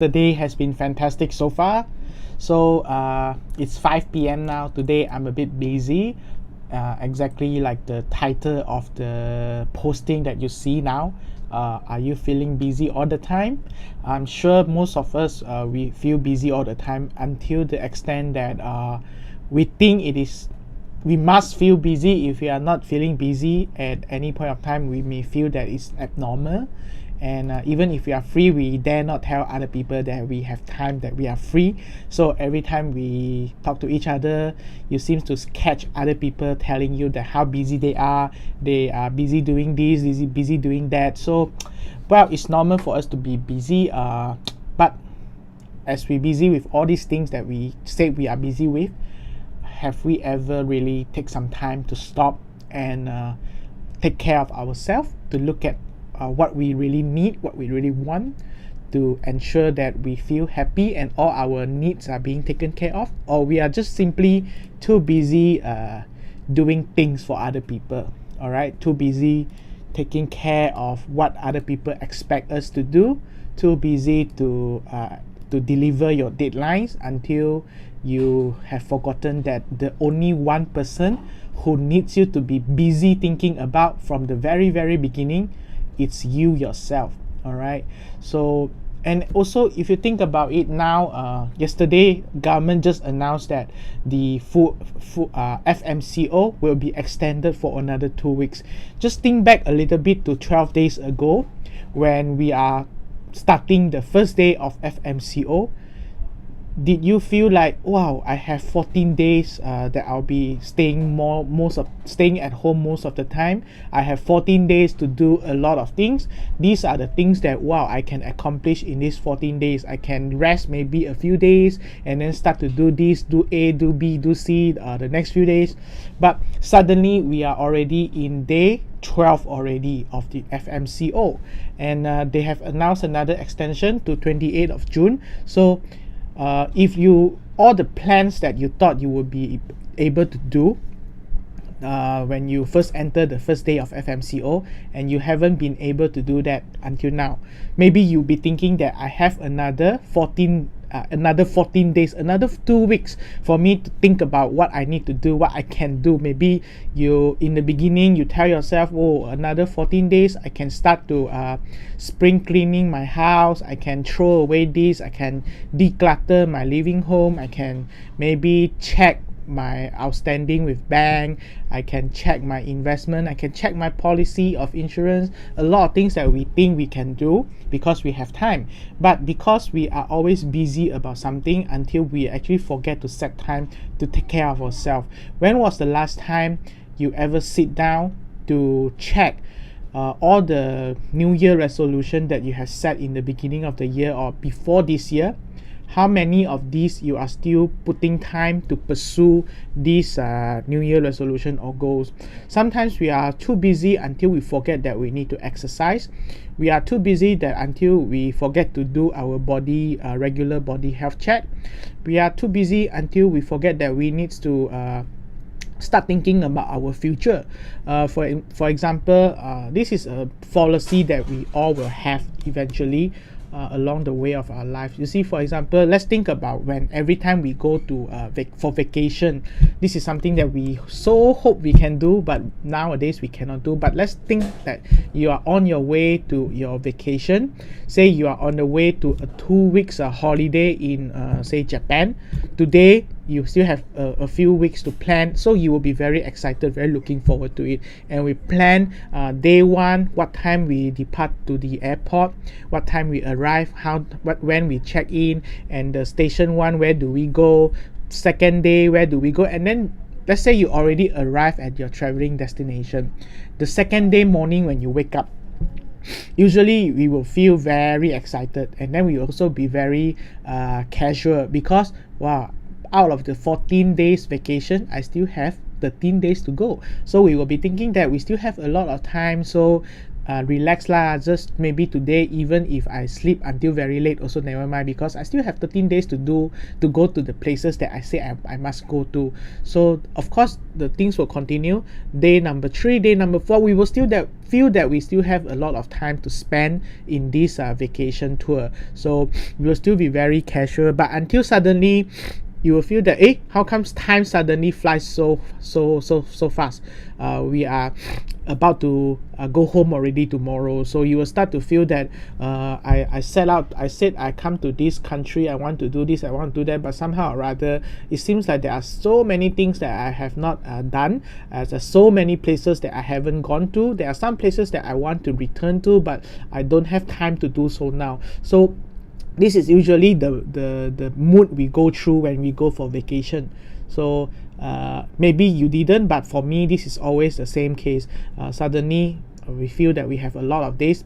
The day has been fantastic so far. So it's 5 p.m. now. Today I'm a bit busy, exactly like the title of the posting that you see now. Are you feeling busy all the time? I'm sure most of us we feel busy all the time until the extent that we think we must feel busy. If we are not feeling busy at any point of time, we may feel that it's abnormal. And even if we are free, we dare not tell other people that we have time, that we are free. So every time we talk to each other, you seem to catch other people telling you that how busy they are busy doing this, busy doing that. So well, it's normal for us to be busy, but as we busy with all these things that we say we are busy with, have we ever really take some time to stop and take care of ourselves, to look at what we really need, what we really want, to ensure that we feel happy and all our needs are being taken care of? Or we are just simply too busy doing things for other people, all right? Too busy taking care of what other people expect us to do, too busy to deliver your deadlines, until you have forgotten that the only one person who needs you to be busy thinking about from the very beginning, it's you yourself. All right. So, and also if you think about it now, yesterday government just announced that the FMCO will be extended for another 2 weeks. Just think back a little bit to 12 days ago, when we are starting the first day of FMCO. Did you feel like, wow, I have 14 days that I'll be staying at home most of the time? I have 14 days to do a lot of things. These are the things that, wow, I can accomplish in these 14 days. I can rest maybe a few days and then start to do this, do A, do B, do C the next few days. But suddenly we are already in day 12 already of the FMCO, and they have announced another extension to 28th of June. So if all the plans that you thought you would be able to do when you first enter the first day of FMCO, and you haven't been able to do that until now, maybe you'll be thinking that I have another 14 days, another 2 weeks for me to think about what I need to do, what I can do. Maybe in the beginning you tell yourself, oh, another 14 days I can start to spring cleaning my house, I can throw away this, I can declutter my living home, I can maybe check my outstanding with bank, I can check my investment, I can check my policy of insurance. A lot of things that we think we can do because we have time, but because we are always busy about something, until we actually forget to set time to take care of ourselves. When was the last time you ever sit down to check all the New Year resolution that you have set in the beginning of the year or before this year? How many of these you are still putting time to pursue these New Year resolution or goals? Sometimes we are too busy until we forget that we need to exercise. We are too busy until we forget to do our regular body health check. We are too busy until we forget that we need to start thinking about our future. For example, this is a policy that we all will have eventually along the way of our life. You see, for example, let's think about when every time we go to for vacation. This is something that we so hope we can do, but nowadays we cannot do. But let's think that you are on your way to your vacation. Say you are on the way to a 2 weeks holiday in say Japan. Today you still have a few weeks to plan, so you will be very excited, very looking forward to it. And we plan day one, what time we depart to the airport, what time we arrive, when we check in, and the station one, where do we go, second day, where do we go. And then let's say you already arrive at your traveling destination. The second day morning when you wake up, usually we will feel very excited, and then we will also be very casual, because wow, out of the 14 days vacation, I still have 13 days to go. So we will be thinking that we still have a lot of time. So relax lah, just maybe today, even if I sleep until very late also never mind, because I still have 13 days to go to the places that I say I must go to. So of course the things will continue. Day number 3, day number 4, we will still feel that we still have a lot of time to spend in this vacation tour, so we will still be very casual. But until suddenly you will feel that, how comes time suddenly flies so fast? We are about to go home already tomorrow. So you will start to feel that I said I come to this country, I want to do this, I want to do that, but somehow or rather it seems like there are so many things that I have not done. There's so many places that I haven't gone to. There are some places that I want to return to, but I don't have time to do so now. So this is usually the mood we go through when we go for vacation. So maybe you didn't, but for me this is always the same case. Suddenly we feel that we have a lot of days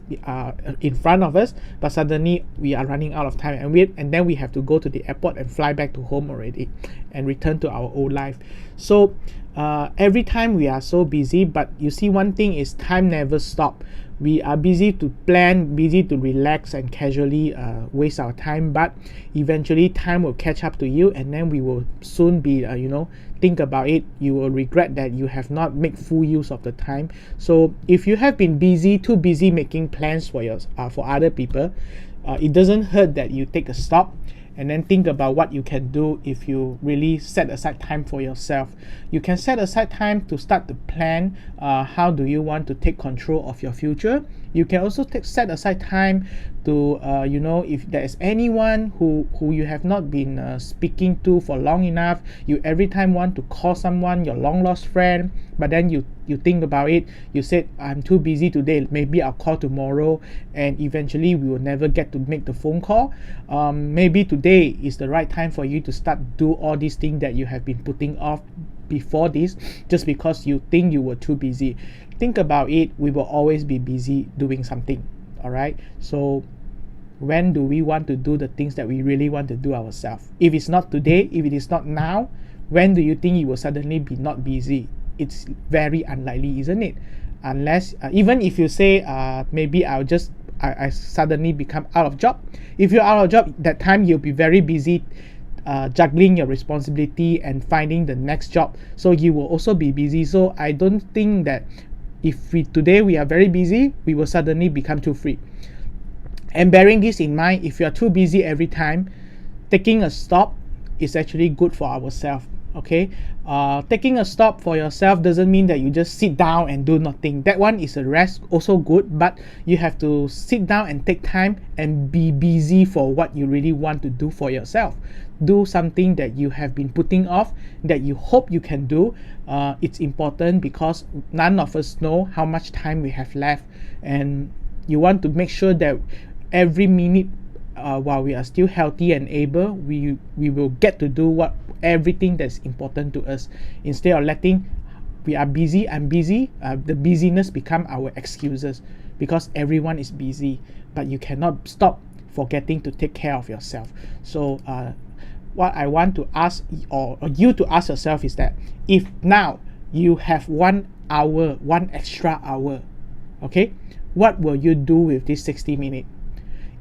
in front of us, but suddenly we are running out of time, and then we have to go to the airport and fly back to home already and return to our old life. So every time we are so busy, but you see, one thing is time never stops. We are busy to plan, busy to relax and casually waste our time, but eventually time will catch up to you, and then we will soon be think about it, you will regret that you have not made full use of the time. So if you have been too busy making plans for other people, it doesn't hurt that you take a stop and then think about what you can do. If you really set aside time for yourself, you can set aside time to start to plan how do you want to take control of your future. You can also set aside time to if there is anyone who you have not been speaking to for long enough, you every time want to call someone, your long lost friend, but then you think about it, you said, I'm too busy today, maybe I'll call tomorrow, and eventually we will never get to make the phone call. Maybe today is the right time for you to start do all these things that you have been putting off before this, just because you think you were too busy. Think about it, we will always be busy doing something. All right, so when do we want to do the things that we really want to do ourselves? If it's not today, if it is not now, when do you think you will suddenly be not busy? It's very unlikely, isn't it? Unless even if you say maybe I suddenly become out of job. If you're out of job, that time you'll be very busy juggling your responsibility and finding the next job, so you will also be busy. So I don't think that if today we are very busy, we will suddenly become too free. And bearing this in mind, if you are too busy every time, taking a stop is actually good for ourselves. Okay, taking a stop for yourself doesn't mean that you just sit down and do nothing. That one is a rest, also good, but you have to sit down and take time and be busy for what you really want to do for yourself. Do something that you have been putting off, that you hope you can do. It's important because none of us know how much time we have left, and you want to make sure that every minute while we are still healthy and able, we will get to do everything that's important to us, instead of letting I'm busy, the busyness become our excuses, because everyone is busy, but you cannot stop forgetting to take care of yourself. So what I want to ask, or you to ask yourself, is that if now you have 1 hour, 1 extra hour, okay, what will you do with this 60 minutes?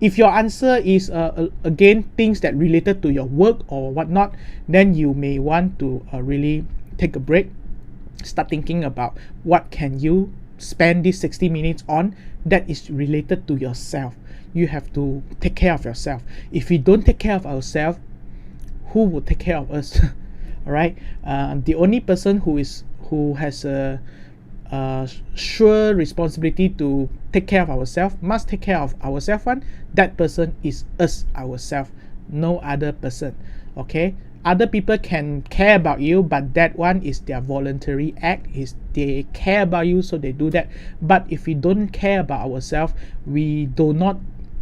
If your answer is again things that related to your work or whatnot, then you may want to really take a break, start thinking about what can you spend this 60 minutes on that is related to yourself. You have to take care of yourself. If we don't take care of ourselves, who will take care of us? All right, the only person who has a sure responsibility to take care of ourselves, must take care of ourselves, that person is us ourselves, no other person. Okay, other people can care about you, but that one is their voluntary act, is they care about you, so they do that. But if we don't care about ourselves, we do not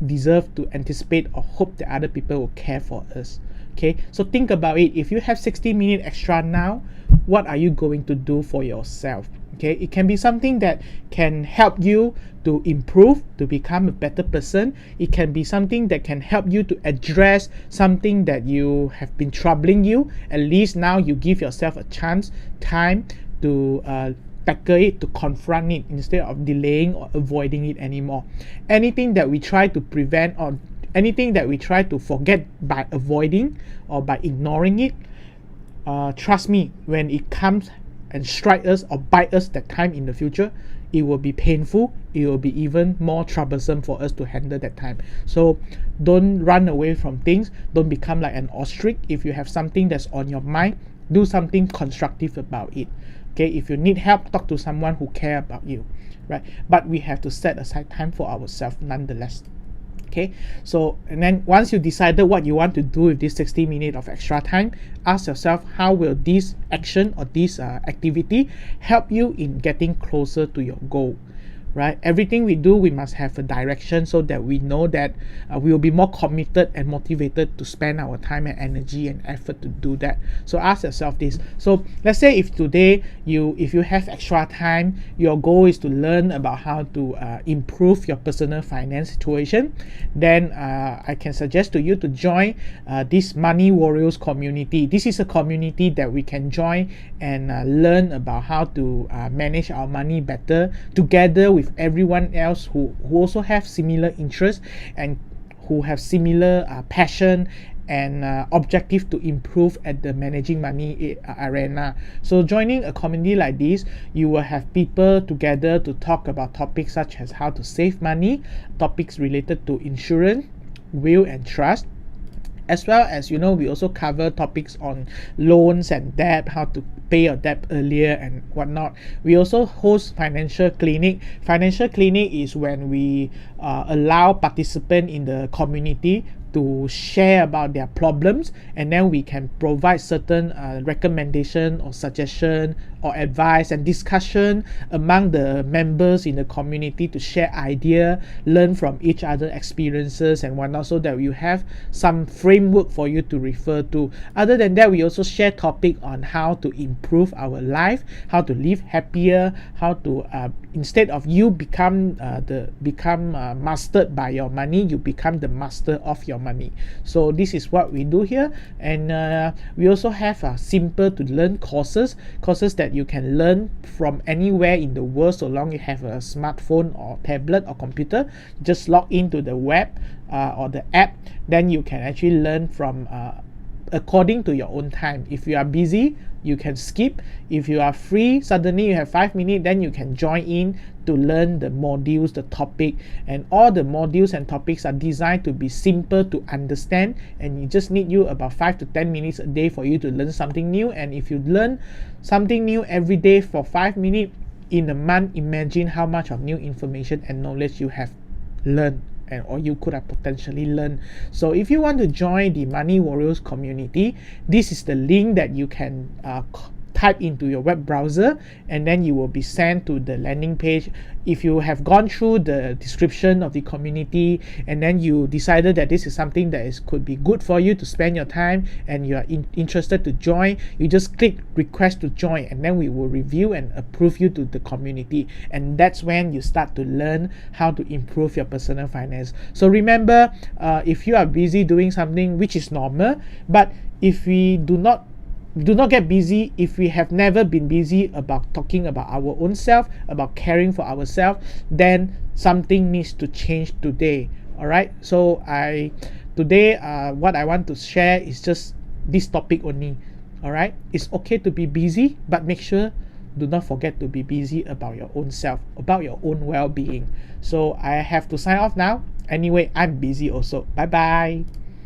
deserve to anticipate or hope that other people will care for us. Okay, so think about it. If you have 60 minutes extra now, what are you going to do for yourself? Okay, it can be something that can help you to improve, to become a better person. It can be something that can help you to address something that you have been troubling you. At least now you give yourself a chance, time to tackle it, to confront it, instead of delaying or avoiding it anymore. Anything that we try to prevent, or anything that we try to forget by avoiding or by ignoring it, trust me, when it comes and strike us or bite us that time in the future, it will be painful. It will be even more troublesome for us to handle that time. So don't run away from things. Don't become like an ostrich. If you have something that's on your mind, do something constructive about it. Okay, if you need help, talk to someone who care about you, right? But we have to set aside time for ourselves nonetheless. Okay, so and then once you decided what you want to do with this 60 minutes of extra time, ask yourself, how will this action or this activity help you in getting closer to your goal? Right, everything we do, we must have a direction, so that we know that we will be more committed and motivated to spend our time and energy and effort to do that. So ask yourself this. So let's say if today if you have extra time, your goal is to learn about how to improve your personal finance situation, then I can suggest to you to join this Money Warriors community. This is a community that we can join and learn about how to manage our money better together with everyone else who also have similar interests and who have similar passion and objective to improve at the managing money arena. So joining a community like this, you will have people together to talk about topics such as how to save money, topics related to insurance, will and trust, as well as, we also cover topics on loans and debt, how to pay your debt earlier and whatnot. We also host financial clinic. Financial clinic is when we allow participants in the community to share about their problems, and then we can provide certain recommendation or suggestion or advice and discussion among the members in the community to share idea, learn from each other experiences and whatnot, so that you have some framework for you to refer to. Other than that, we also share topic on how to improve our life, how to live happier, how to instead of you become mastered by your money, you become the master of your money. So this is what we do here. And we also have simple to learn courses that you can learn from anywhere in the world, so long you have a smartphone or tablet or computer. Just log into the web or the app, then you can actually learn from according to your own time. If you are busy, you can skip. If you are free, suddenly you have 5 minutes, then you can join in to learn the modules, the topic. And all the modules and topics are designed to be simple to understand, and it just need you about 5 to 10 minutes a day for you to learn something new. And if you learn something new every day for 5 minutes in a month, imagine how much of new information and knowledge you have learned, or you could have potentially learned. So if you want to join the Money Warriors community, this is the link that you can type into your web browser, and then you will be sent to the landing page. If you have gone through the description of the community and then you decided that this is something that could be good for you to spend your time, and you are interested to join, you just click request to join, and then we will review and approve you to the community. And that's when you start to learn how to improve your personal finance. So remember, if you are busy doing something, which is normal, but if we do not get busy, if we have never been busy about talking about our own self, about caring for ourselves, then something needs to change today. All right, so today what I want to share is just this topic only. All right, it's okay to be busy, but make sure, do not forget to be busy about your own self, about your own well-being. So I have to sign off now. Anyway, I'm busy also. Bye bye.